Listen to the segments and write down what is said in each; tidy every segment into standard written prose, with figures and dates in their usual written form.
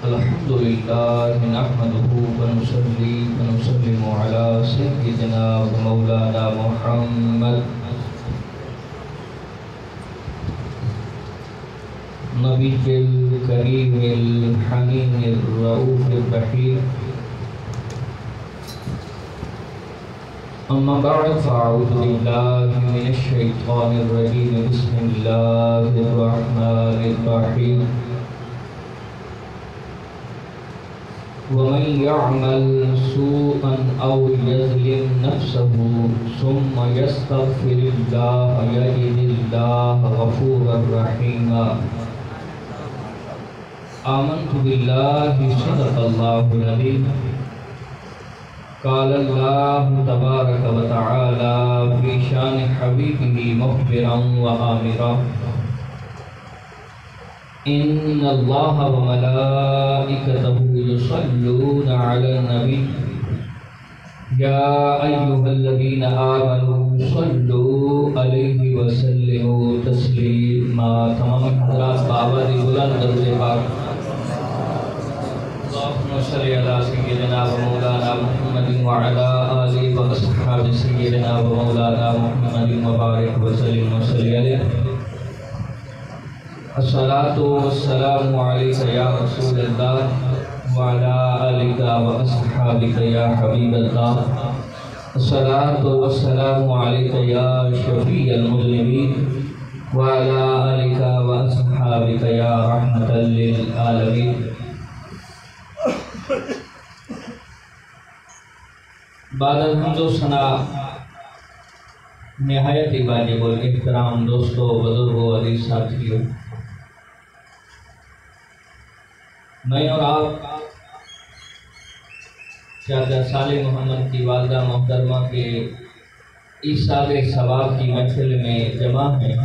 الحمدللہ نحمده ونصلي ونسلم على سيدنا ومولانا محمد نبی الکریم الحنین الرؤوف الرحیم اما بعد فاعوذ باللہ من الشیطان الرجیم بسم اللہ الرحمن الرحیم ومن يعمل سوءا أو يظلم نفسه ثم يستغفر الله يجد الله غفورا رحيما آمنت بالله صدق الله العظيم قال الله تبارك وتعالى في شان حبيبه مخبرا وآمرا إن الله وملائكته يصلون على النبي يا أيها الذين آمنوا صلوا عليه وسلموا تسليما تمام حضرات بآواز بلند درود پاک اللهم صل على سيدنا ومولانا محمد وعلى آله وأصحاب سيدنا ومولانا محمد وبارك وسلم وصل عليه الصلاة والسلام عليك يا رسول الله وعلى آلك وأصحابك يا حبيب الله الصلاة والسلام عليك يا شفيع المذنبين وعلى آلك وأصحابك يا رحمة للعالمين بعد الحمد و ثنا نہایت واجب الاحترام دوستو بزرگوں عزیز ساتھیوں، میں اور آپ چاچا صالح محمد کی والدہ محترمہ کے ایصال ثواب کی محفل میں جمع ہیں۔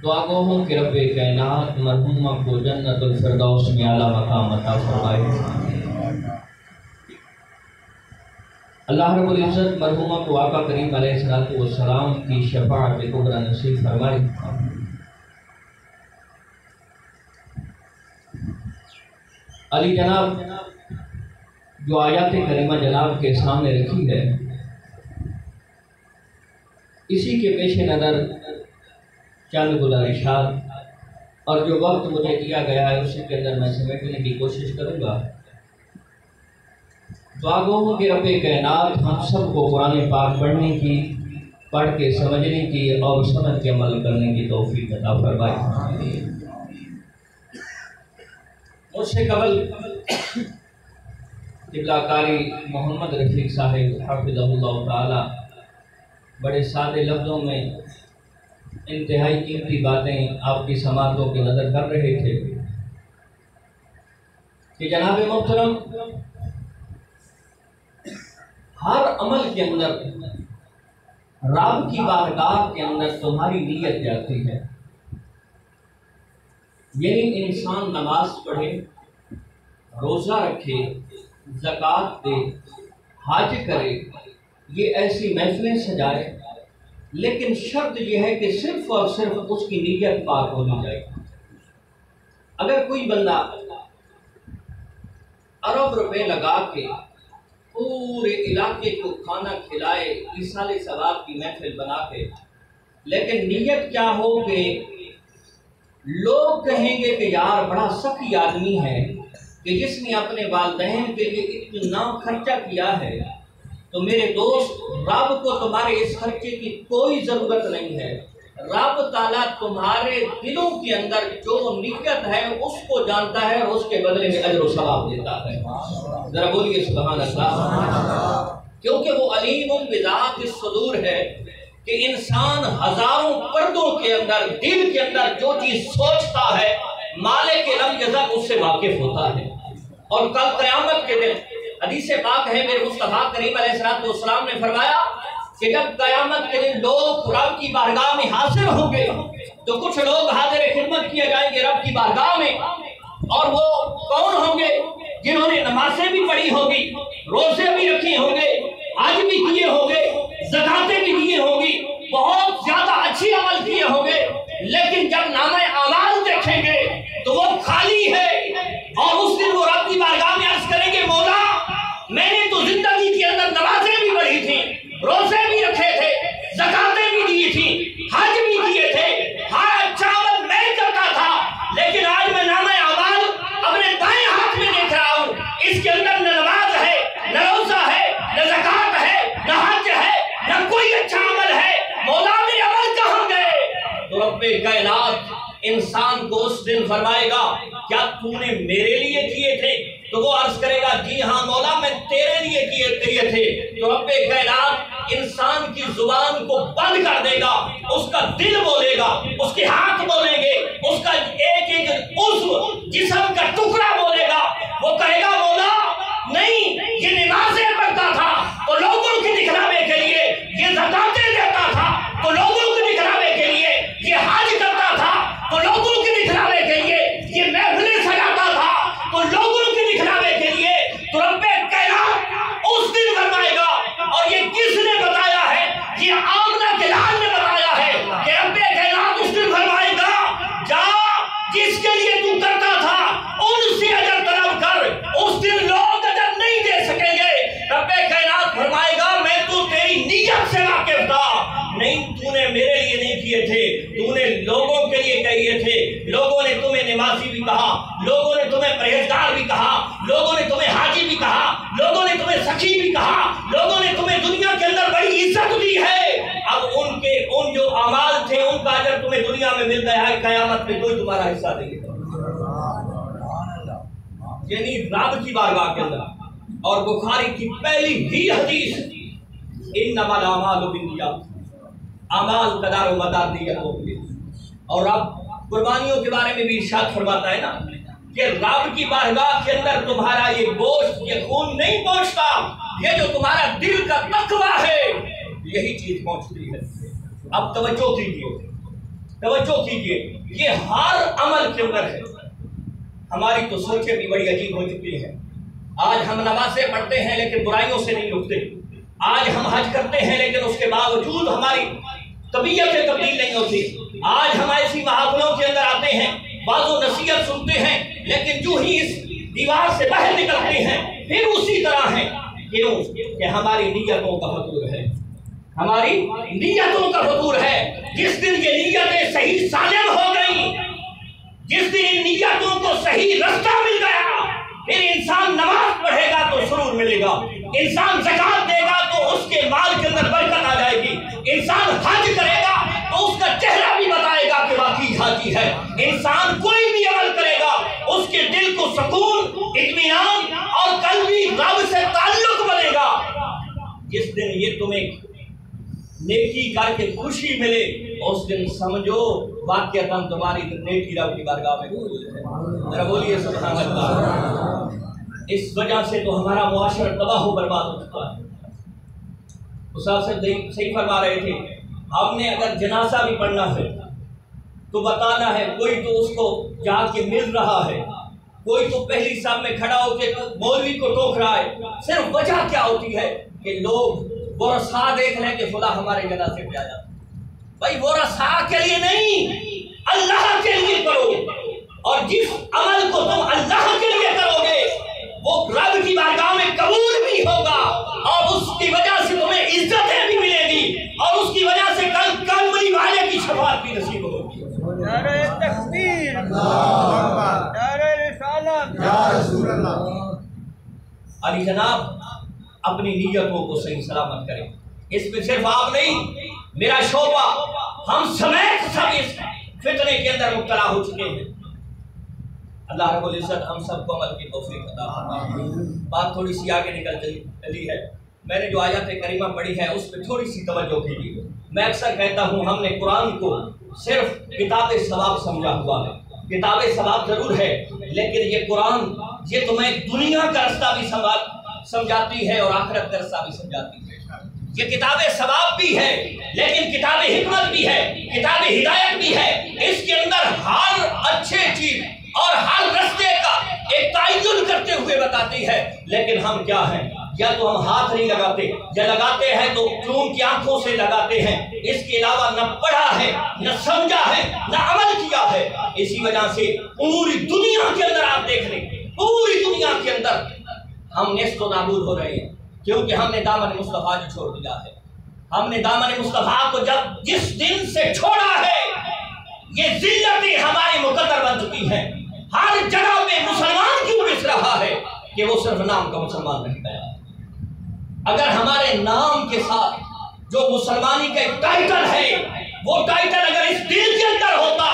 دعا گو ہوں کہ رب کائنات مرحومہ کو جنت الفردوس میں اعلیٰ مقام عطا فرمائے۔ اللہ رب العزت مرحومہ کو آقا کریم علیہ السلام کی شفاعت کبریٰ نصیب فرمائے۔ علی جناب جو آیات کریمہ جناب کے سامنے رکھی ہے، اسی کے پیش نظر چند گزارشات اور جو وقت مجھے دیا گیا ہے اسی کے اندر میں سمیٹنے کی کوشش کروں گا۔ دعا گو ہوں کہ رب کائنات ہم سب کو قرآن پاک پڑھنے کی، پڑھ کے سمجھنے کی اور سمجھ کے عمل کرنے کی توفیق عطا فرمائے۔ مجھ سے قبل قبلہ قاری محمد رفیق صاحب حافظہ اللہ تعالی بڑے سادے لفظوں میں انتہائی قیمتی باتیں آپ کی سماعتوں کی نظر کر رہے تھے کہ جناب محترم، ہر عمل کے اندر رب کی بارگاہ کے اندر تمہاری نیت جاتی ہے، یعنی انسان نماز پڑھے، روزہ رکھے، زکوٰۃ دے، حج کرے، یہ ایسی محفلیں سجائے، لیکن شرط یہ ہے کہ صرف اور صرف اس کی نیت پاک ہونی چاہیے۔ اگر کوئی بندہ ارب روپے لگا کے پورے علاقے کو کھانا کھلائے، ایصال ثواب کی محفل بنا کے، لیکن نیت کیا ہو کہ لوگ کہیں گے کہ یار بڑا سخی آدمی ہے کہ جس نے اپنے والدین کے لیے اتنا خرچہ کیا ہے، تو میرے دوست رب کو تمہارے اس خرچے کی کوئی ضرورت نہیں ہے۔ رب تعالیٰ تمہارے دلوں کے اندر جو نیت ہے اس کو جانتا ہے اور اس کے بدلے میں اجر و ثواب دیتا ہے۔ ذرا بولیے سبحان اللہ، کیونکہ وہ علیم بذات الصدور ہے کہ انسان ہزاروں پردوں کے اندر دل کے اندر جو چیز سوچتا ہے مالک لم یزل اس سے واقف ہوتا ہے۔ اور کل قیامت کے دن حدیث پاک ہے، میرے مصطفیٰ کریم علیہ السلام نے فرمایا کہ جب قیامت کے دن لوگ رب کی بارگاہ میں حاضر ہوں گے تو کچھ لوگ حاضر خدمت کیے جائیں گے رب کی بارگاہ میں، اور وہ کون ہوں گے؟ جنہوں نے نمازیں بھی پڑھی ہوگی، روزے بھی رکھی ہوں گے، حج بھی کیے ہوں گے، زکاتیں بھی دیے ہوں گی، بہت زیادہ اچھی عمل کیے ہوں گے، لیکن جب نامہ تو رب کائنات انسان کو اس دن فرمائے گا کیا تو نے میرے لیے کیے تھے؟ تو وہ عرض کرے گا جی ہاں مولا میں تیرے لیے کیے تھے۔ تو رب کائنات انسان کی زبان کو بند کر دے گا، اس کا دل بولے گا، اس کے ہاتھ بولیں گے، اس کا ایک ایک عضو جسم کا ٹکڑا بولے گا۔ وہ کہے گا مولا نہیں، یہ نمازیں پڑھتا تھا تو لوگوں کے دکھلاوے کے لیے، یہ زکاتیں دیتا تھا تو لوگوں کے دکھلاوے کے لیے، یہ حج کرتا تھا تو لوگوں کے دکھلاوے کے لیے، یہ محفلیں سجاتا تھا تو لوگوں کے دکھلاوے کے لیے۔ تو رب کائنات اس دن فرمائے گا، اور یہ کس نے بتایا ہے؟ یہ آمنہ کے لال نے بتایا ہے کہ رب کائنات اس دن فرمائے گا جا جس کے لیے تو کرتا تھا ان سے اجر طلب کر، اس دن لوگ اجر نہیں دے سکیں گے۔ رب کائنات فرمائے گا میں تو تیری نیت سے واقف تھا، نہیں تو نے میرے لیے نہیں کیے تھے، تو نے لوگوں کے لیے کیے تھے۔ لوگوں نے تمہیں نمازی بھی کہا، لوگوں نے تمہیں پرہیزگار بھی کہا، لوگوں نے تمہیں حاجی بھی کہا، لوگوں نے تمہیں سخی بھی کہا، لوگوں نے تمہیں دنیا کے اندر بڑی عزت دی ہے۔ اب ان جو اعمال تھے ان کا اجر تمہیں دنیا میں مل گیا ہے، قیامت میں کوئی تمہارا حصہ نہیں ہے۔ یعنی رب کی بارگاہ کے اندر، اور بخاری کی پہلی ہی حدیث انما الاعمال بالنیات، اعمال کا دار و مدار نیت ہوتی ہے۔ اور رب قربانیوں کے بارے میں بھی ارشاد فرماتا ہے نا کہ رب کی بارگاہ کے اندر تمہارا یہ گوشت، یہ خون نہیں پہنچتا، یہ جو تمہارا دل کا تقویٰ ہے یہی چیز پہنچتی ہے۔ اب توجہ کیجیے، یہ ہر عمل کے اندر ہے۔ ہماری تو سوچیں بھی بڑی عجیب ہو چکی ہیں۔ آج ہم نمازیں پڑھتے ہیں لیکن برائیوں سے نہیں رکتے، آج ہم حج کرتے ہیں لیکن اس کے باوجود ہماری طبیعتیں تبدیل نہیں ہوتی، آج ہم ایسی محافلوں کے اندر آتے ہیں، بعض و نصیحت سنتے ہیں لیکن جو ہی اس دیوار سے باہر نکلتے ہیں پھر اسی طرح ہیں۔ کیوں؟ کہ ہماری نیتوں کا فطور ہے، ہماری نیتوں کا فطور ہے۔ جس دن یہ نیتیں صحیح سالم ہو گئی، جس دن ان نیتوں کو صحیح رستہ مل گیا، پھر انسان نماز پڑھے گا تو سرور ملے گا، انسان زکات دے گا تو اس کے مال کے اندر برکت آ جائے گی، انسان حج کرے گا تو اس کا چہرہ بھی بتائے گا کہ واقعی حاجی ہے، انسان کوئی بھی عمل کرے گا اس کے دل کو سکون، اطمینان اور قلبی رب سے تعلق بنے گا۔ جس دن یہ تمہیں نیکی کر کے خوشی ملے اس دن سمجھو واقعتاً تمہاری نیکی رب کی بارگاہ میں قبول ہے۔ ذرا بولیے سبحان اللہ۔ اس وجہ سے تو ہمارا معاشرہ تباہ و برباد ہو چکا ہے۔ استاد صاحب صحیح فرما رہے تھے، ہم نے اگر جنازہ بھی پڑھنا ہے تو بتانا ہے، کوئی تو اس کو جا کے مل رہا ہے، کوئی تو پہلی صف میں کھڑا ہو کے مولوی کو ٹوک رہا ہے۔ صرف وجہ کیا ہوتی ہے کہ لوگ وہ رسا دیکھ لیں کہ خدا ہمارے جنازے پہ آ جاتا ہے۔ بھائی وہ رسا کے لیے نہیں، اللہ کے لیے کرو، اور جس عمل کو تم اللہ کے لیے کرو گے وہ رب کی بارگاہ میں قبول بھی ہوگا، اور اس کی وجہ سے تمہیں عزتیں بھی ملے گی، اور اس کی وجہ سے کل کملی والے کی شفاعت بھی نصیب ہوگی۔ نعرہ تکبیر، نعرہ رسالت، یا رسول اللہ۔ علی جناب اپنی نیتوں کو صحیح سلامت کریں۔ اس میں صرف آپ نہیں، میرا شعبہ ہم سمیت سب اس فتنے کے اندر مبتلا ہو چکے ہیں۔ اللہ رب العزت ہم سب کو عمل کی توفیق عطا فرمائے۔ بات تھوڑی سی آگے نکل چلی ہے، میں نے جو آیات کریمہ پڑھی ہے اس پہ تھوڑی سی توجہ کیجیے۔ میں اکثر کہتا ہوں ہم نے قرآن کو صرف کتاب ثواب سمجھا ہوا ہے، کتاب ثواب ضرور ہے لیکن یہ قرآن یہ تمہیں دنیا کا رستہ بھی سمجھاتی ہے اور آخرت کا رستہ بھی سمجھاتی ہے۔ یہ کتاب ثواب بھی ہے لیکن کتاب حکمت بھی ہے، کتاب ہدایت بھی ہے۔ اس کے اندر ہر اچھے چیز اور ہر رستے کا ایک تعین کرتے ہوئے بتاتی ہے، لیکن ہم کیا ہیں، یا تو ہم ہاتھ نہیں لگاتے، یا لگاتے ہیں تو چون کی آنکھوں سے لگاتے ہیں، اس کے علاوہ نہ پڑھا ہے، نہ سمجھا ہے، نہ عمل کیا ہے۔ اسی وجہ سے پوری دنیا کے اندر آپ دیکھ لیں، پوری دنیا کے اندر ہم نیست و نابود ہو رہے ہیں، کیونکہ ہم نے دامن مصطفیٰ جو چھوڑ دیا ہے۔ ہم نے دامن مصطفیٰ کو جس دن سے چھوڑا ہے، یہ ذلتیں ہماری مقدر بن چکی ہیں۔ ہر جگہ پہ مسلمان کیوں بس رہا ہے کہ وہ صرف نام کا مسلمان نہیں گیا۔ اگر ہمارے نام کے ساتھ جو مسلمانی کا ایک ٹائٹل ہے وہ ٹائٹل اگر اس دل کے اندر ہوتا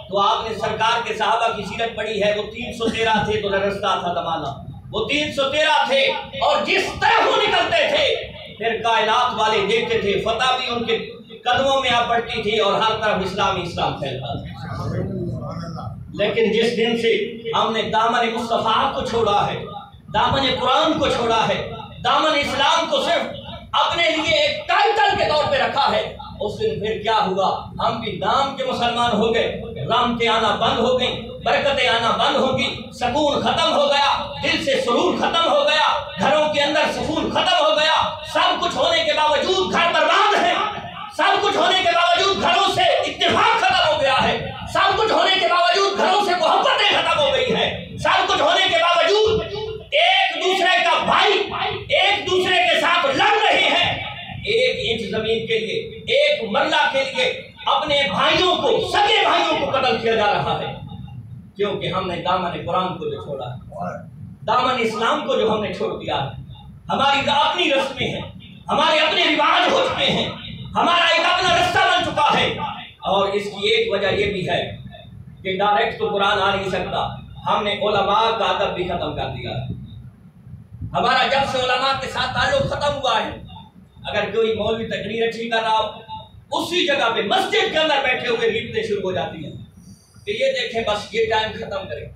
تو آپ نے سرکار کے صحابہ کی سیرت پڑھی ہے، وہ 313 تھے تو لرزتا تھا زمانہ، وہ 313 تھے اور جس طرح وہ نکلتے تھے پھر کائنات والے دیکھتے تھے، فتح بھی ان کے قدموں میں آ پڑتی تھی اور ہر طرف اسلام پھیلتا تھا۔ لیکن جس دن سے ہم نے دامن مصطفیٰ کو چھوڑا ہے، دامن قرآن کو چھوڑا ہے، دامن اسلام کو صرف اپنے لیے ایک ٹائٹل کے طور پہ رکھا ہے، اس دن پھر کیا ہوا؟ ہم بھی نام کے مسلمان ہو گئے، رحمتیں آنا بند ہو گئی، برکتیں آنا بند ہو گئی، سکون ختم ہو گیا، دل سے سرور ختم ہو گیا، گھروں کے اندر سکون ختم ہو گیا، سب کچھ ہونے کے باوجود گھر برباد ہے، سب کچھ ہونے کے باوجود گھروں سے اتفاق ختم ہو گیا ہے، سب کچھ ہونے کے باوجود گھروں سے محبتیں ختم ہو گئی ہیں، سب کچھ ہونے کے باوجود ایک دوسرے کا بھائی ایک دوسرے کے ساتھ لڑ رہے ہیں، ایک انچ زمین کے لیے، ایک مرلہ کے لیے اپنے بھائیوں کو، سگے بھائیوں کو قتل کیا جا رہا ہے، کیونکہ ہم نے دامن قرآن کو جو چھوڑا ہے، دامن اسلام کو جو ہم نے چھوڑ دیا ہے۔ ہماری اپنی رسمیں ہیں، ہمارے اپنے رواج ہو چکے ہیں، ہمارا ایک اپنا رستہ بن چکا ہے، اور اس کی ایک وجہ یہ بھی ہے کہ ڈائریکٹ تو قرآن آ نہیں سکتا، ہم نے علماء کا ادب بھی ختم کر دیا ہے۔ ہمارا جب سے علماء کے ساتھ تعلق ختم ہوا ہے، اگر کوئی مولوی تقریر اچھی کر رہا ہو، اسی جگہ پہ مسجد کے اندر بیٹھے ہوئے ریتیں شروع ہو جاتی ہیں کہ یہ دیکھیں بس یہ ٹائم ختم کریں،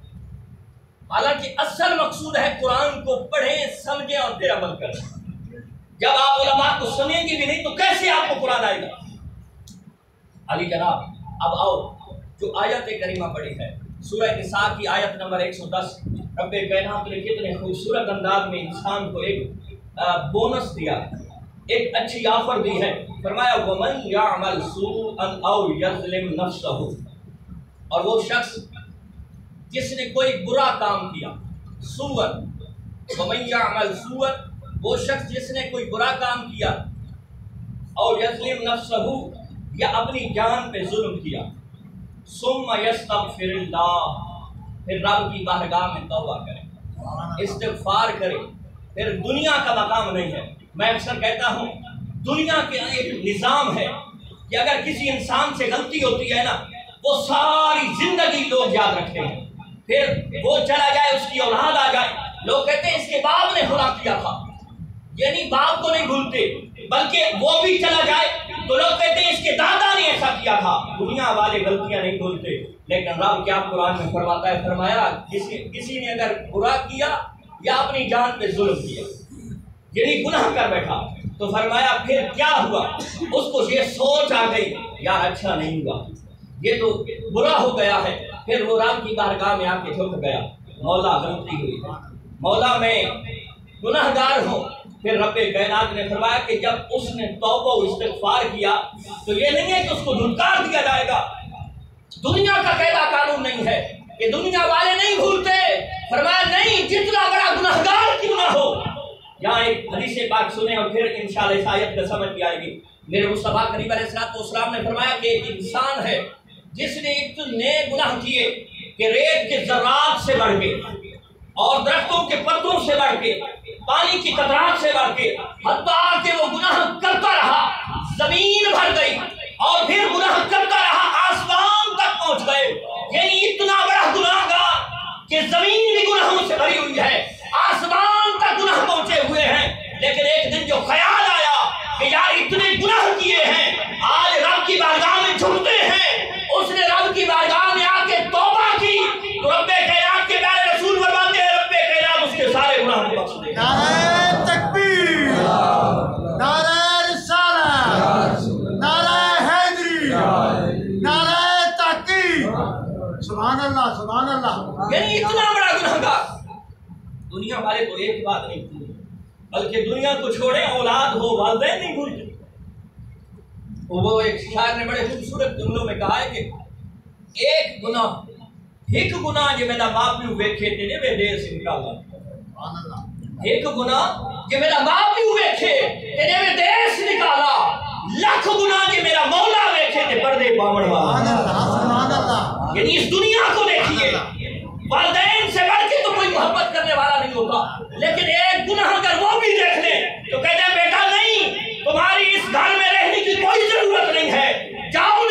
حالانکہ اصل مقصود ہے قرآن کو پڑھیں، سمجھیں اور پھر عمل کریں۔ جب آپ علماء کو سنیں گے بھی نہیں تو کیسے آپ کو قرآن آئے گا؟ علی جناب، اب آؤ جو آیت کریمہ پڑھی ہے، سورہ نساء کی آیت نمبر 110، رب کائنات نے کتنے خوبصورت انداز میں انسان کو ایک بونس دیا، ایک اچھی آفر دی ہے، فرمایا وَمَنْ يَعْمَلْ سُوءًا أَوْ يَظْلِمْ نَفْسَهُ، اور وہ شخص جس نے کوئی برا کام کیا، سوءً، وَمَنْ يَعْمَلْ سُوءًا، وہ شخص جس نے کوئی برا کام کیا، اور یظلم نفسہ، یا اپنی جان پہ ظلم کیا، ثم یستغفر اللہ، پھر رب کی بارگاہ میں توبہ کرے، استغفار کرے، پھر دنیا کا مقام نہیں ہے۔ میں اکثر کہتا ہوں دنیا کے ایک نظام ہے کہ اگر کسی انسان سے غلطی ہوتی ہے نا، وہ ساری زندگی لوگ یاد رکھتے ہیں، پھر وہ چلا جائے، اس کی اولاد آ جائے، لوگ کہتے ہیں اس کے باپ نے خدا کیا تھا، یعنی باپ کو نہیں بھولتے، بلکہ وہ بھی چلا جائے تو لوگ کہتے ہیں اس کے دادا نے ایسا کیا تھا۔ دنیا والے غلطیاں نہیں بھولتے، لیکن رب کیا قرآن میں فرماتا ہے، فرمایا کسی نے اگر برا کیا یا اپنی جان پہ ظلم کیا، یعنی گناہ کر بیٹھا، تو فرمایا پھر کیا ہوا؟ اس کو یہ سوچ آ گئی یار اچھا نہیں ہوا، یہ تو برا ہو گیا ہے، پھر وہ رب کی بارگاہ میں آ کے جھک گیا، مولا غلطی ہوئی ہے، مولا میں گناہ گار ہوں۔ پھر رب کائنات نے فرمایا کہ جب اس نے توبہ و استغفار کیا تو یہ نہیں ہے کہ اس کو دھتکار دیا جائے گا، دنیا کا قاعدہ قانون نہیں ہے کہ دنیا والے نہیں بھولتے، فرمایا نہیں، جتنا بڑا گناہگار کیوں نہ ہو۔ یہاں ایک حدیث پاک سنیں اور پھر انشاءاللہ اس آیت کا سمجھ بھی آئے گی۔ میرے مصطفیٰ کریم علیہ السلام نے فرمایا کہ ایک انسان ہے جس نے اتنے گناہ کیے کہ ریت کے ذرات سے بڑھ کے اور درختوں کے پتوں سے بڑھ کے، پانی کی قطرات سے بڑھ کے، حتیٰ کہ وہ گناہ کرتا رہا، زمین بھر گئی، اور پھر گناہ کرتا رہا، آسمان تک پہنچ گئے، یعنی اتنا بڑا گناہ گار کہ زمین بھی گناہوں سے بھری ہوئی ہے، آسمان تک گناہ پہنچے ہوئے ہیں، لیکن ایک دن جو خیال آیا کہ یار اتنے گناہ کیے ہیں، آج رب کی بارگاہ میں جھکتے ہیں، اس نے رب کی بارگاہ میں آ کے توبہ کی تو رب کائنات کے پیارے رسول فرماتے ہیں رب کائنات اس کے سارے گناہوں کو بخش دے گا۔ نعرہ تکبیر، نعرہ رسالت، نعرہ حیدری، نعرہ تحقیق، سبحان اللہ سبحان اللہ۔ یعنی اتنا بڑا گناہگار، دنیا والے تو ایک بات نہیں بھولتے بلکہ دنیا کو چھوڑیں، اولاد ہو والدین نہیں بھولتے۔ وہ ایک شاعر نے بڑے خوبصورت جملوں میں کہا ہے کہ ایک گناہ جو میرا ماں پیو ویکھے تیرے میں دیر سے نکالا، ایک گناہ جو میرا ماں پیو ویکھے تیرے میں دیر سے نکالا، لاکھ گناہ جو میرا مولا ویکھے تے پردے پاون والا۔ یعنی اس دنیا کو دیکھیے، والدین سے بڑھ کے تو کوئی محبت کرنے والا نہیں ہوتا، لیکن ایک گناہ اگر وہ بھی دیکھ لیں تو کہتے ہیں بیٹا نہیں، تمہاری اس گھر میں رہنے کی کوئی ضرورت نہیں ہے، جاؤ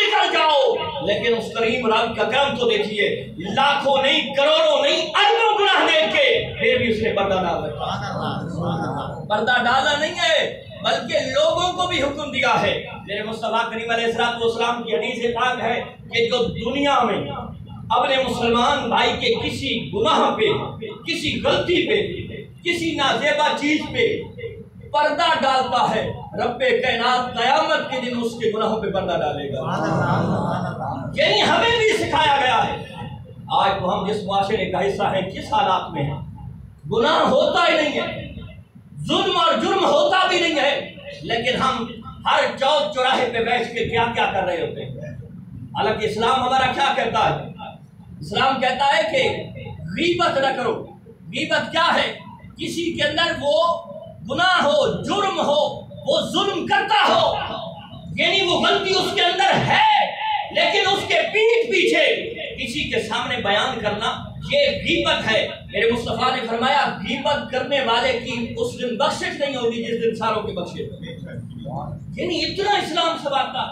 لیکن اس کریم رب کا کرم تو دیکھیے، لاکھوں نہیں کروڑوں نہیں اربوں گناہ دیکھ کے پھر بھی اس نے پردہ ڈال رکھا۔ پردہ ڈالا نہیں ہے بلکہ لوگوں کو بھی حکم دیا ہے۔ میرے مصطفیٰ کریم علیہ السلام کی حدیث پاک ہے کہ جو دنیا میں اپنے مسلمان بھائی کے کسی گناہ پہ، کسی غلطی پہ، کسی نازیبا چیز پہ پردہ ڈالتا ہے، رب کائنات قیامت کے دن اس کے گناہوں پہ پردہ ڈالے گا۔ یعنی ہمیں بھی سکھایا گیا ہے۔ آج تو ہم جس معاشرے کا حصہ ہیں، کس حالات میں ہیں، گناہ ہوتا ہی نہیں ہے، ظلم اور جرم ہوتا بھی نہیں ہے، لیکن ہم ہر چوک چوراہے پہ بیٹھ کے کیا کیا کر رہے ہوتے ہیں۔ حالانکہ اسلام ہمارا کیا کہتا ہے؟ اسلام کہتا ہے کہ غیبت نہ کرو۔ غیبت کیا ہے؟ کسی کے اندر وہ گناہ ہو، جرم ہو، وہ ظلم کرتا ہو، یعنی وہ غلطی اس کے اندر ہے لیکن اس کے پیٹھ پیچھے کسی کے سامنے بیان کرنا، یہ غیبت ہے۔ میرے مصطفیٰ نے فرمایا غیبت کرنے والے کی اس دن بخشش نہیں ہوگی جس دن ساروں کی بخشش۔ یعنی اتنا اسلام سنوارتا۔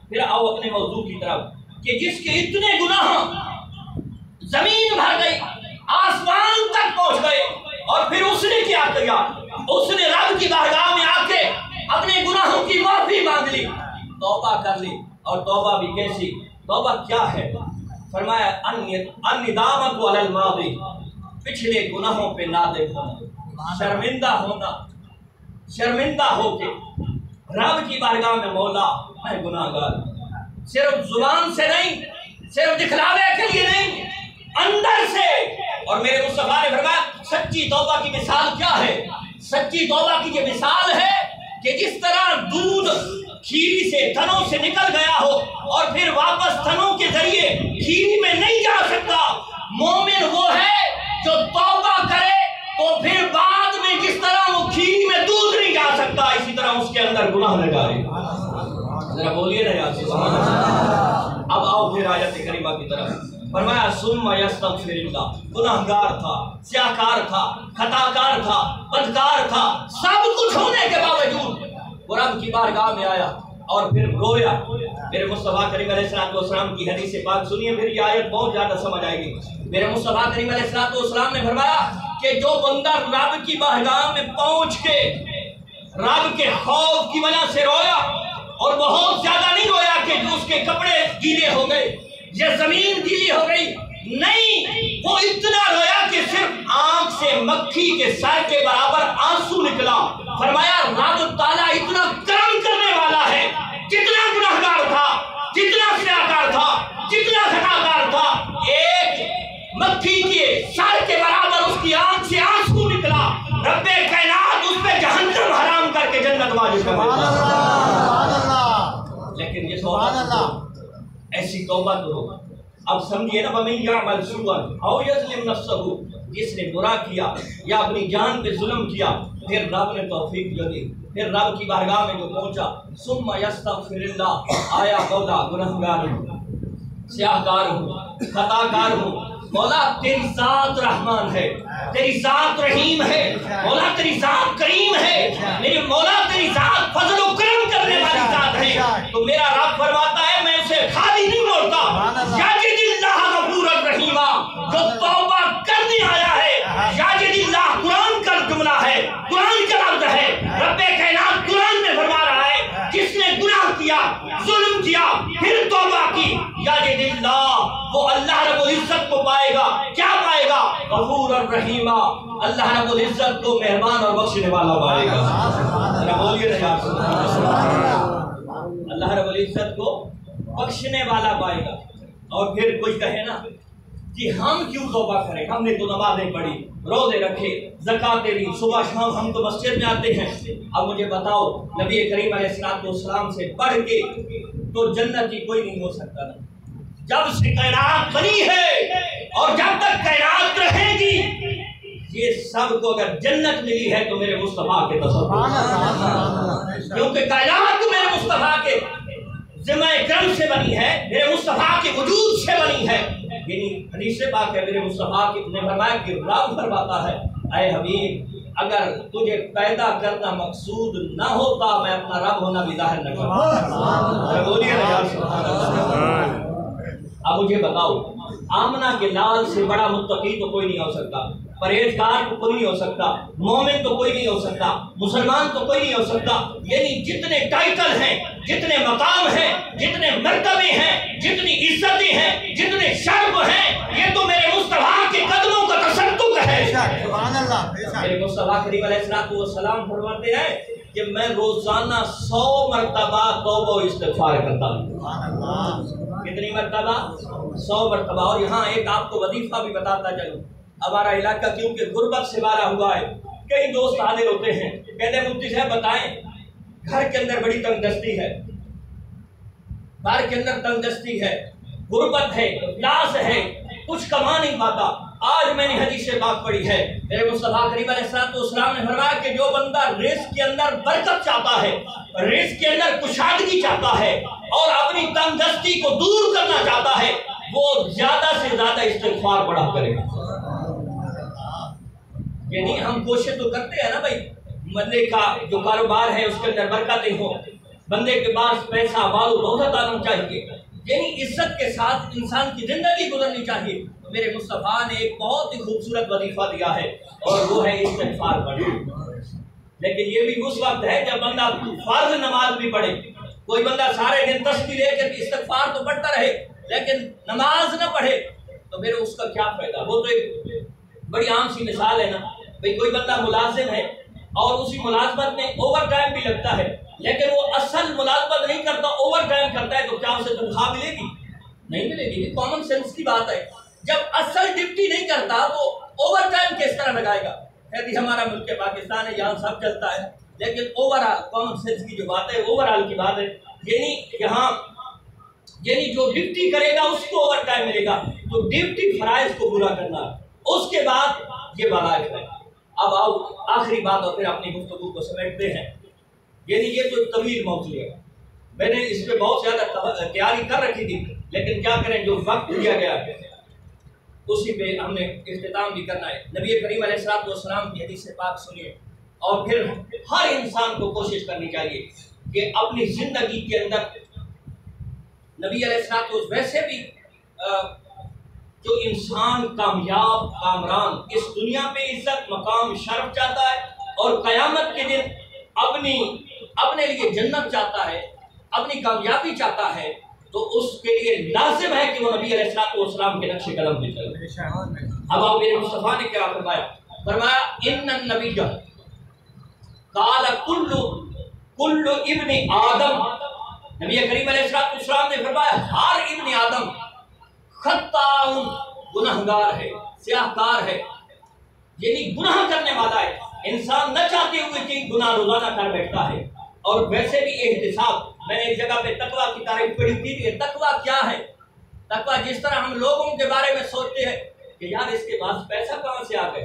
پھر آؤ اپنے موضوع کی طرف کہ جس کے اتنے گناہ زمین بھر گئی، آسمان تک پہنچ گئے، اور پھر اس نے کیا کیا؟ اس نے رب کی بارگاہ میں آ کے اپنے گناہوں کی معافی مانگ لی، توبہ کر لی۔ اور توبہ بھی کیسی؟ توبہ کیا ہے؟ فرمایا الندامۃ علی الماضی، پچھلے گناہوں پہ نادم ہونا، شرمندہ ہونا، شرمندہ ہو کے رب کی بارگاہ میں مولا میں گناہ گار، صرف زبان سے نہیں، صرف دکھلاوے کے لیے نہیں، اندر سے۔ اور میرے مصطفیٰ نے فرمایا سچی توبہ کی مثال کیا ہے؟ سچی توبہ کی یہ مثال ہے کہ جس طرح دودھ کھیری سے، تھنوں سے نکل گیا ہو اور پھر واپس تھنوں کے ذریعے کھیری میں نہیں جا سکتا، مومن وہ ہے جو توبہ کرے تو پھر بعد میں جس طرح وہ کھیری میں دودھ نہیں جا سکتا، اسی طرح اس کے اندر گناہ نہ جائے۔ ذرا بولیے نا یار سبحان اللہ۔ اب آؤ پھر آیت کریمہ کی طرف۔ فرمایا ثم یستغفر اللہ، گناہگار تھا، سیاہکار تھا، خطاکار تھا، بدکار تھا، سب کچھ ہونے کے باوجود وہ رب کی بارگاہ میں آیا اور پھر رویا۔ میرے مصطفیٰ کریم علیہ السلام کی حدیث پاک سنیے، پھر یہ آیت بہت زیادہ سمجھ آئے گی۔ میرے مصطفیٰ کریم علیہ السلام نے فرمایا کہ جو بندہ رب کی بارگاہ میں پہنچ کے رب کے خوف کی وجہ سے رویا، اور بہت زیادہ نہیں رویا کہ اس کے کپڑے گیلے ہو گئے یا زمین گیلی ہو گئی، نہیں، وہ اتنا رویا کہ صرف آنکھ سے مکھی کے سر کے برابر آنسو نکلا۔ فرمایا رب تعالیٰ اتنا کرم کرنے والا ہے، جتنا گناہگار تھا، جتنا سیاہکار تھا، جتنا خطاکار تھا، ایک مکھی کے سر کے برابر اس کی آنکھ سے آنسو نکلا، رب کائنات اس پہ جہنم حرام کر کے جنت واجب کر دیتا۔ لیکن یہ ایسی توبہ تو ہو۔ اب سمجھیے نا، وَمَن يَعْمَلْ سُوءًا أَوْ يَظْلِمْ نَفْسَهُ، جس نے برا کیا یا اپنی جان پہ ظلم کیا، پھر رب نے توفیق دی، پھر رب کی بارگاہ میں جو پہنچا، ثم یستغفر اللہ، آیا مولا گنہگار ہوں، سیاہکار ہوں، خطاکار ہوں، مولا تیری ذات رحمان ہے، تیری ذات رحیم ہے، مولا تیری ذات کریم ہے، میرے مولا تیری ذات فضل و کرم کرنے والی ذات ہے، تو میرا رب فرماتا ہے میں اسے خالی نہیں موڑتا۔ یاجد اللہ غفور الرحیم، جو توبہ کرنے آیا ہے، یاجد اللہ قرآن کا جملہ ہے، قرآن کا لفظ ہے، رب کائنات قرآن میں فرما رہا ہے جس نے گناہ کیا، ظلم کیا، پھر توبہ کی، یاجد اللہ، وہ اللہ رب العزت کو پائے گا۔ کیا پائے گا؟ غفور الرحیم، اللہ رب العزت کو مہربان اور بخشنے والا پائے گا۔ ذرا بولیے نا یار سبحان اللہ۔ اللہ رب العزت کو بخشنے والا پائے گا۔ اور پھر کوئی کہے نا کہ ہم کیوں توبہ کریں، ہم نے تو نمازیں پڑھی، روزے رکھے، زکاتیں دی، صبح شام ہم تو مسجد میں آتے ہیں۔ اب مجھے بتاؤ، نبی کریم علیہ السلام سے پڑھ کے تو جنتی کوئی نہیں ہو سکتا نا۔ جب سے کائنات بنی ہے اور جب تک کائنات رہے گی، یہ سب کو اگر جنت ملی ہے تو میرے مصطفیٰ کے تصور، کیونکہ کائنات میرے مصطفیٰ کے ذمہ کرم سے بنی ہے، میرے مصطفیٰ کے وجود سے بنی ہے۔ یعنی حدیث پاک ہے، میرے مصطفیٰ نے فرمایا کہ رب فرماتا ہے اے حبیب اگر تجھے پیدا کرنا مقصود نہ ہوتا میں اپنا رب ہونا بھی ظاہر نہ کرتا۔ بولیے نا یار سبحان اللہ۔ اب مجھے بتاؤ، آمنہ کے لال سے بڑا متقی تو کوئی نہیں ہو سکتا، پرہیزگار تو کوئی نہیں ہو سکتا، مومن تو کوئی نہیں ہو سکتا، مسلمان تو کوئی نہیں ہو سکتا۔ یعنی جتنے ٹائٹل ہیں، جتنے مقام ہیں، جتنے مرتبے ہیں، جتنی عزتیں ہیں، جتنے شرف ہیں، یہ تو میرے مصطفیٰ کے قدموں کا تصدق ہے۔ سبحان اللہ، میرے مصطفیٰ کریم علیہ السلام فرماتے ہیں کہ میں روزانہ 100 مرتبہ توبہ و استغفار کرتا ہوں۔ کتنی مرتبہ؟ 100 مرتبہ۔ اور یہاں ایک آپ کو وظیفہ بھی بتاتا چلوں، ہمارا علاقہ کیونکہ غربت سے بھرا ہوا ہے، کئی دوست حاضر ہوتے ہیں، کہتے ہیں مفتی صاحب بتائیں، گھر کے اندر بڑی تنگ دستی ہے، گھر کے اندر تنگ دستی ہے، غربت ہے، افلاس ہے، کچھ کما نہیں پاتا۔ آج میں نے حدیث پاک پڑھی ہے، میرے مصطفیٰ کریم علیہ السلام نے فرمایا کہ جو بندہ رزق کے اندر برکت چاہتا ہے، رزق کے اندر کشادگی چاہتا ہے اور اپنی تنگ دستی کو دور کرنا چاہتا ہے، وہ زیادہ سے زیادہ استغفار پڑھا کرے۔ یعنی ہم کوشش تو کرتے ہیں نا بھائی، بندے کا جو کاروبار ہے اس کے اندر برکتیں ہو، بندے کے پاس پیسہ مال و دولت آنا چاہیے، یعنی عزت کے ساتھ انسان کی زندگی گزرنی چاہیے۔ میرے مصطفیٰ نے ایک بہت ہی خوبصورت وظیفہ دیا ہے اور وہ ہے استغفار پڑھنا۔ لیکن یہ بھی اس وقت ہے جب بندہ فرض نماز بھی پڑھے۔ کوئی بندہ سارے دن تسبیح لے کر استغفار تو پڑھتا رہے لیکن نماز نہ پڑھے تو پھر اس کا کیا فائدہ؟ وہ تو ایک بڑی عام سی مثال ہے نا، بھئی کوئی بندہ ملازم ہے اور اسی ملازمت میں اوور ٹائم بھی لگتا ہے، لیکن وہ اصل ملازمت نہیں کرتا، اوور ٹائم کرتا ہے، تو کیا اسے تنخواہ ملے گی؟ نہیں ملے گی۔ یہ کامن سینس کی بات ہے۔ جب اصل ڈیوٹی نہیں کرتا تو اوور ٹائم کس طرح لگائے گا؟ کہتی ہمارا ملک پاکستان ہے، یہاں سب چلتا ہے، لیکن اوور آل کامن سینس کی جو بات ہے اوور آل کی بات ہے، یعنی یہاں یعنی جو ڈیوٹی کرے گا اس کو اوور ٹائم ملے گا، تو ڈیوٹی فرائض کو پورا کرنا، اس کے بعد یہ وظائف ہے۔ اب آؤ آخری بات اور پھر اپنی گفتگو کو سمیٹتے ہیں۔ یعنی یہ جو طویل موضوع ہے، میں نے اس پہ بہت زیادہ تیاری کر رکھی تھی، لیکن کیا کریں، جو وقت دیا گیا اسی پہ ہم نے اختتام بھی کرنا ہے۔ نبی کریم علیہ السلام کی حدیث پاک سنیے، اور پھر ہر انسان کو کوشش کرنی چاہیے کہ اپنی زندگی کے اندر نبی علیہ السلام ویسے بھی جو انسان کامیاب کامران اس دنیا پہ عزت مقام شرف چاہتا ہے اور قیامت کے دن اپنے لیے جنت چاہتا ہے، اپنی کامیابی چاہتا ہے، تو اس کے لیے لازم ہے کہ وہ نبی علیہ السلام کے نقش قدم پہ چلے۔ اب آپ میرے مصطفیٰ نے کیا فرمایا ان النبی قال کل ابن آدم، نبی کریم علیہ السلام نے فرمایا ہر ابن آدم خطاء گناہگار ہے، سیاہ کار ہے، یعنی گناہ کرنے والا ہے۔ انسان نہ چاہتے ہوئے کہ گناہ روزانہ کر بیٹھتا ہے۔ اور ویسے بھی احتساب، میں نے ایک جگہ پہ تقویٰ کی تعریف پڑھی تھی کہ تقویٰ کیا ہے۔ تقویٰ جس طرح ہم لوگوں کے بارے میں سوچتے ہیں کہ یار اس کے پاس پیسہ کہاں سے آ گئے،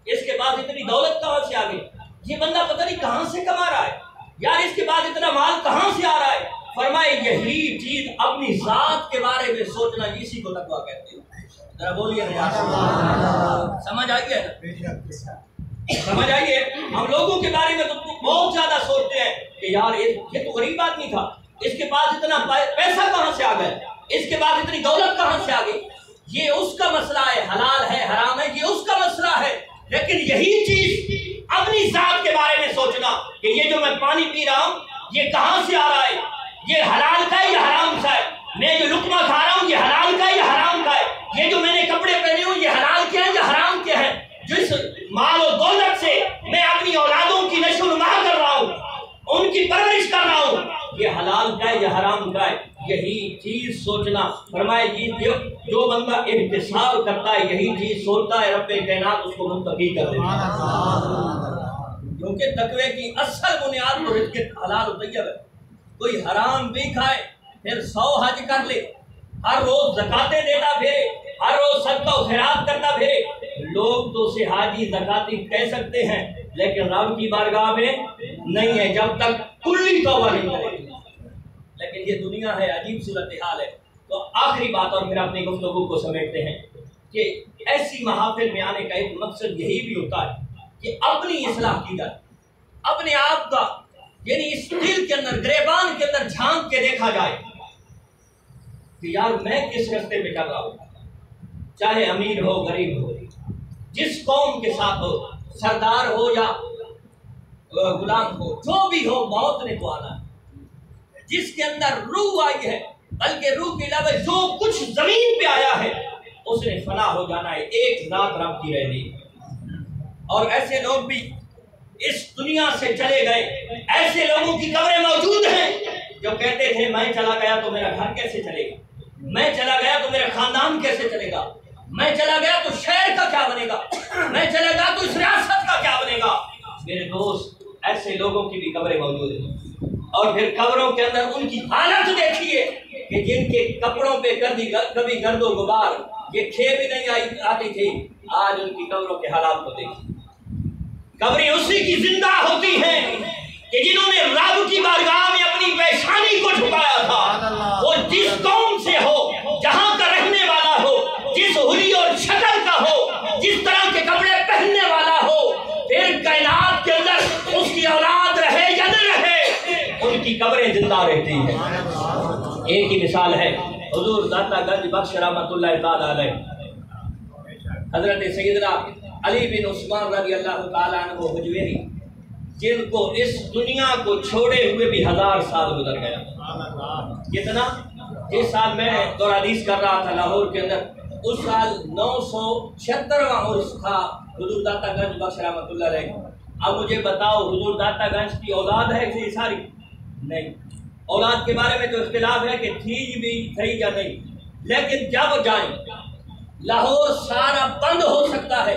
اس کے پاس اتنی دولت کہاں سے آ گئی، یہ بندہ پتہ نہیں کہاں سے کما رہا ہے، یار اس کے پاس اتنا مال کہاں سے آ رہا ہے۔ فرمائے یہی چیز اپنی ذات کے بارے میں سوچنا، اسی کو تقویٰ کہتے ہیں۔ ذرا بولیے سمجھ آئیے نا؟ سمجھ آئیے؟ ہم لوگوں کے بارے میں تو بہت زیادہ سوچتے ہیں کہ یار یہ تو غریب آدمی تھا، اس کے پاس اتنا پیسہ کہاں سے آ گیا، اس کے پاس اتنی دولت کہاں سے آ گئی۔ یہ اس کا مسئلہ ہے، حلال ہے حرام ہے، یہ اس کا مسئلہ ہے۔ لیکن یہی چیز اپنی ذات کے بارے میں سوچنا کہ یہ جو میں پانی پی رہا ہوں یہ کہاں سے آ رہا ہے، یہ حلال کا ہے یا حرام کا ہے، میں جو لقمہ کھا رہا ہوں یہ حلال کا ہے یا حرام کا ہے، یہ جو میں نے کپڑے پہنے ہوں یہ حلال کیا ہے یا حرام کیا ہے، جس مال و دولت سے میں اپنی اولادوں کی نشو و نما کر رہا ہوں، ان کی پرورش کر رہا ہوں، یہ حلال کا ہے یا حرام کا ہے، یہی چیز سوچنا۔ فرمائے جو بندہ احتساب کرتا ہے یہی چیز سوچتا ہے، رب کائنات اس کو متقی کر دیتا ہے۔ کیونکہ تقوی کی اصل بنیاد تو رزق حلال و طیب ہے۔ کوئی حرام بھی کھائے پھر 100 حج کر لے، ہر روز زکاتیں دیتا پھرے، ہر روز صدقہ و خیرات کرتا پھرے، لوگ تو اسے حاجی زکاتی کہہ سکتے ہیں لیکن رب کی بارگاہ میں نہیں ہے جب تک کلی توبہ نہیں کرے۔ لیکن یہ دنیا ہے، عجیب صورتحال ہے۔ تو آخری بات اور پھر اپنی گفتگو کو سمیٹتے ہیں کہ ایسی محافل میں آنے کا ایک مقصد یہی بھی ہوتا ہے کہ اپنی اصلاح کی جائے، اپنے آپ کا یعنی اس دل کے اندر گریبان کے اندر جھانک کے دیکھا جائے کہ یار میں کس رستے میں چل رہا ہوں، چاہے امیر ہو غریب ہو، جس قوم کے ساتھ ہو، سردار ہو یا غلام ہو، جو بھی ہو موت نے تو آنا ہے۔ جس کے اندر روح آئی ہے، بلکہ روح کے علاوہ جو کچھ زمین پہ آیا ہے اس نے فنا ہو جانا ہے، ایک ذات رب کی رہ گئی۔ اور ایسے لوگ بھی اس دنیا سے چلے گئے، ایسے لوگوں کی قبریں موجود ہیں جو کہتے تھے میں چلا گیا تو میرا گھر کیسے چلے گا، میں چلا گیا تو میرا خاندان کیسے چلے گا، میں چلا گیا تو شہر کا کیا بنے گا، میں چلا گیا تو اس ریاست کا کیا بنے گا۔ میرے دوست، ایسے لوگوں کی بھی قبریں موجود ہیں، اور پھر قبروں کے اندر ان کی حالت دیکھیے کہ جن کے کپڑوں پہ کبھی گرد و غبار، یہ کھیپ نہیں آتی تھی، آج ان کی قبروں کے حالات کو دیکھیے۔ قبریں اسی کی زندہ ہوتی ہیں کہ جنہوں نے رب کی بارگاہ میں اپنی پیشانی کو جھکایا تھا، وہ جس قوم سے ہو، جہاں کا رہنے والا ہو، جس حلی اور شکل کا ہو، جس طرح کے کپڑے پہننے والا ہو، پھر کائنات کے اندر اس کی اولاد رہے یا نہ رہے، ان کی قبریں زندہ رہتی ہیں۔ ایک ہی مثال ہے حضور داتا گنج بخش رحمۃ اللہ تعالی علیہ، حضرت سیدنا علی بن عثمان رضی اللہ تعالیٰ عنہ حجویری، جن کو اس دنیا کو چھوڑے ہوئے بھی 1000 سال گزر گیا۔ کتنا؟ جس سال میں دور حدیث کر رہا تھا لاہور کے اندر، اس سال 976واں عرس تھا حضور داتا گنج بخش رحمۃ اللہ علیہ۔ اب مجھے بتاؤ، حضور داتا گنج کی اولاد ہے کہ ساری؟ نہیں۔ اولاد کے بارے میں تو اختلاف ہے کہ تھی بھی تھی یا نہیں، لیکن جب جائیں لاہور سارا بند ہو سکتا ہے،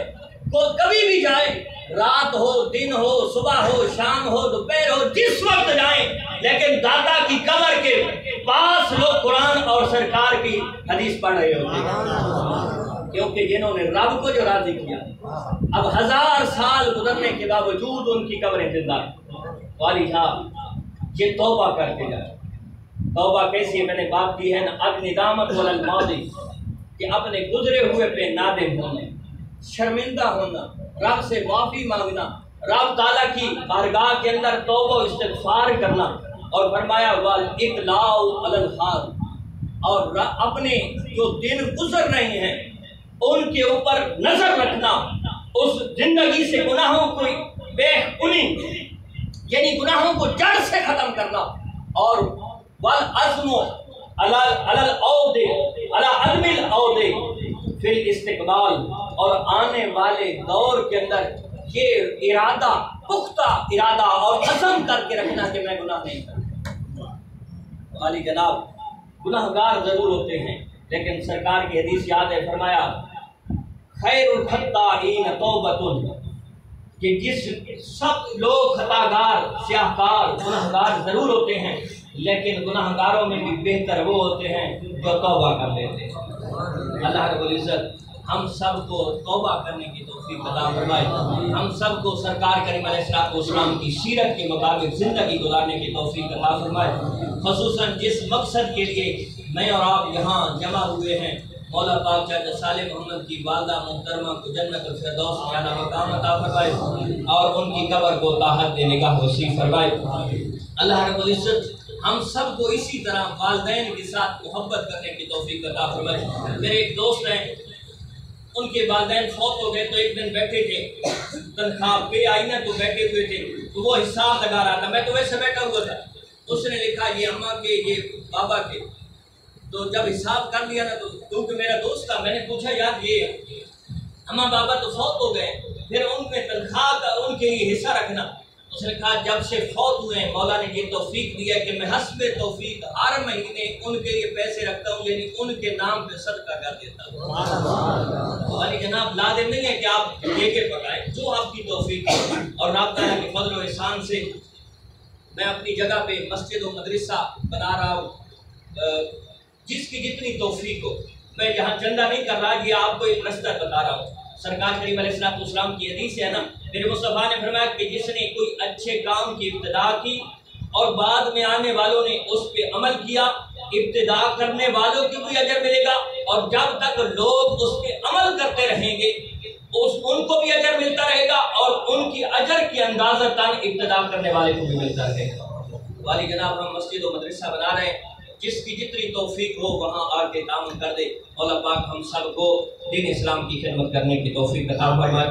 وہ کبھی بھی جائے، رات ہو، دن ہو، صبح ہو، شام ہو، دوپہر ہو، جس وقت جائیں، لیکن داتا کی قبر کے پاس لوگ قرآن اور سرکار کی حدیث پڑھ رہے ہوتے ہیں، کیونکہ جنہوں نے رب کو جو راضی کیا۔ اب 1000 سال گزرنے کے باوجود ان کی قبریں زندہ ہیں۔ والی صاحب، یہ توبہ کر کے جائے۔ توبہ کیسی ہے؟ میں نے بات کی ہے نا، اب ندامت ولا الماضی، کہ اپنے گزرے ہوئے پہ نادم ہونا، شرمندہ ہونا، رب سے معافی مانگنا، رب تعالیٰ کی بارگاہ کے اندر توبہ و استغفار کرنا، اور فرمایا وَالْإِقْلَاءُ عَلَى الْحَالِ، اور اپنے جو دن گزر رہے ہیں ان کے اوپر نظر رکھنا، اس زندگی سے گناہوں کو بے کنی، یعنی گناہوں کو جڑ سے ختم کرنا، اور وَالْعَزْمُ عَلَى الْعَوْدِ عَلَى عَدْمِ الْعَوْدِ فِي الْإِسْتِقْبَالِ، اور آنے والے دور کے اندر یہ ارادہ، پختہ ارادہ اور عزم کر کے رکھنا کہ میں گناہ نہیں کرتا۔ والی جناب، گناہ گار ضرور ہوتے ہیں، لیکن سرکار کی حدیث یاد ہے، فرمایا خیر الخطائین توبۃ، کہ جس سب لوگ خطا گار، سیاہ کار، گناہ گار ضرور ہوتے ہیں، لیکن گناہ گاروں میں بھی بہتر وہ ہوتے ہیں جو توبہ کر لیتے ہیں۔ اللہ رب العزت ہم سب کو توبہ کرنے کی توفیق عطا فرمائے، ہم سب کو سرکار کریم علیہ السلام کی سیرت کے مطابق زندگی گزارنے کی توفیق عطا فرمائے۔ خصوصاً جس مقصد کے لیے میں اور آپ یہاں جمع ہوئے ہیں، مولا پاک چاچا صالح محمد کی والدہ محترمہ کو جنت الفردوس میں اعلیٰ مقام عطا فرمائے، اور ان کی قبر کو طاعت نگاہ وسیع فرمائے۔ اللہ رب العزت ہم سب کو اسی طرح والدین کے ساتھ محبت کرنے کی توفیق عطا فرمائے۔ میرے ایک دوست ہیں، ان کے والدین فوت ہو گئے، تو ایک دن بیٹھے تھے، تنخواہ پہ آئی نا، تو بیٹھے ہوئے تھے، تو وہ حساب لگا رہا تھا، میں تو ویسے بیٹھا ہوا تھا۔ اس نے لکھا یہ اماں کے، یہ بابا کے، تو جب حساب کر لیا نا، تو کیونکہ میرا دوست تھا، میں نے پوچھا یار یہ اماں بابا تو فوت ہو گئے، پھر ان میں تنخواہ کا ان کے لیے حصہ رکھنا۔ اس نے کہا جب سے فوت ہوئے ہیں مولا نے یہ توفیق دیا کہ میں حسب توفیق ہر مہینے ان کے لیے پیسے رکھتا ہوں، یعنی ان کے نام پہ صدقہ کر دیتا ہوں۔ والی جناب لازم نہیں ہے کہ آپ لے کے پکائیں، جو آپ کی توفیق ہے، اور رب تعالیٰ کے فضل و احسان سے میں اپنی جگہ پہ مسجد و مدرسہ بنا رہا ہوں، جس کی جتنی توفیق ہو۔ میں یہاں چندہ نہیں کر رہا، یہ آپ کو ایک رستہ بتا رہا ہوں۔ سرکار کریم علیہ السلام کی حدیث ہے نا، میرے مصطفیٰ نے فرمایا کہ جس نے کوئی اچھے کام کی ابتدا کی اور بعد میں آنے والوں نے اس پہ عمل کیا، ابتدا کرنے والوں کی بھی اجر ملے گا، اور جب تک لوگ اس پہ عمل کرتے رہیں گے ان کو بھی اجر ملتا رہے گا، اور ان کی اجر کی اندازہ ابتدا کرنے والے کو بھی ملتا رہے گا۔ والی جناب ہم مسجد و مدرسہ بنا رہے ہیں، جس کی جتنی توفیق ہو وہاں آ کے تعاون کر دے۔ مولا پاک ہم سب کو دین اسلام کی خدمت کرنے کی توفیق عطا فرمائے۔